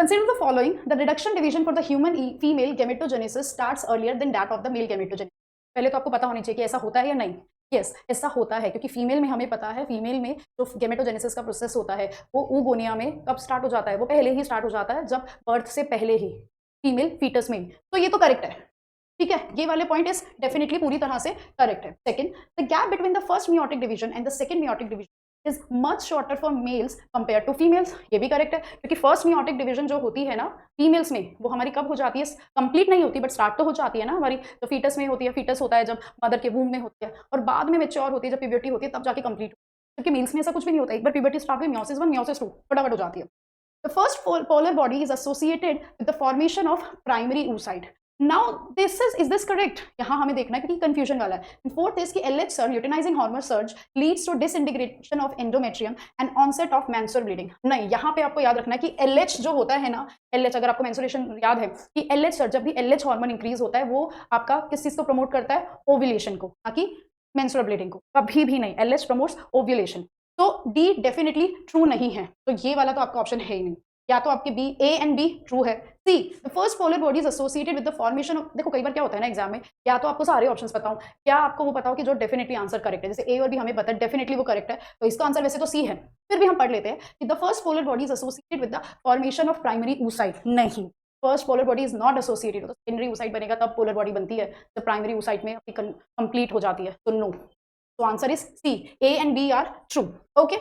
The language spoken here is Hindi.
Consider the following. The reduction division for the human female gametogenesis starts earlier than that of the male gametogenesis. पहले तो आपको पता होनी चाहिए कि ऐसा होता है या नहीं. यस, ऐसा होता है क्योंकि फीमेल में हमें पता है, फीमेल में जो गेमेटोजेनेसिस का प्रोसेस होता है वो oogonia में कब स्टार्ट हो जाता है, वो पहले ही स्टार्ट हो जाता है, जब बर्थ से पहले ही फीमेल फीटस में. तो ये तो करेक्ट है, ठीक है, ये वाले पॉइंट इज डेफिनेटली पूरी तरह से करेक्ट है. Second, the gap between the first meiotic division and the second meiotic division is much shorter for males compare to females. ये भी करेक्ट है क्योंकि फर्स्ट मियोटिक डिवीजन जो होती है ना फीमेल्स में, वो हमारी कब हो जाती है, कंप्लीट नहीं होती बट स्टार्ट तो हो जाती है ना हमारी, तो फीटस में होती है, फीटस होता है जब मदर के वूम में होती है, और बाद में मेच्योर होती है जब प्यूबर्टी होती है, तब जाके कंप्लीट होती है. क्योंकि मेल्स में ऐसा कुछ भी नहीं होता, एक बार प्यूबर्टी स्टार्ट हुई, मियोसिस 1 मियोसिस 2 फटाफट हो जाती है. The first polar body is associated with the formation of primary oocyte. Now this is this correct? यहाँ हमें देखना है क्योंकि कंफ्यूजन वाला है. फोर्थ इज कि LH surge, luteinizing hormone surge leads to disintegration of endometrium and onset of menstrual bleeding. नहीं, यहाँ पे आपको याद रखना है कि LH जो होता है ना, LH अगर आपको मेंस्ट्रुएशन याद है कि LH surge, जब भी LH हार्मोन इंक्रीज होता है वो आपका किस चीज को प्रमोट करता है, ओव्यूलेशन को, ताकि मेंस्ट्रुअल ब्लीडिंग को. कभी भी नहीं, LH प्रमोट्स ओव्यूलेशन. तो डी डेफिनेटली ट्रू नहीं है, तो ये वाला तो आपका ऑप्शन है ही नहीं. या तो आपके B, A and B true है. C, the first polar body is associated with the formation of, देखो कई बार क्या होता है ना एग्जाम में, या तो आपको सारे ऑप्शंस बताऊं, क्या आपको वो बताओ कि जो डेफिनेटली आंसर करेक्ट है, जैसे ए और बी हमें पता है डेफिनेटली वो करेक्ट है, तो इसका आंसर वैसे तो सी है, फिर भी हम पढ़ लेते हैं कि the first polar body is associated with the formation of primary oocyte. नहीं, first polar body is not associated. तो सेकेंडरी oocyte बनेगा तब पोलर बॉडी बनती है, जब प्राइमरी oocyte में कंप्लीट हो जाती है. तो नो, तो answer is C, A and B are true. Okay,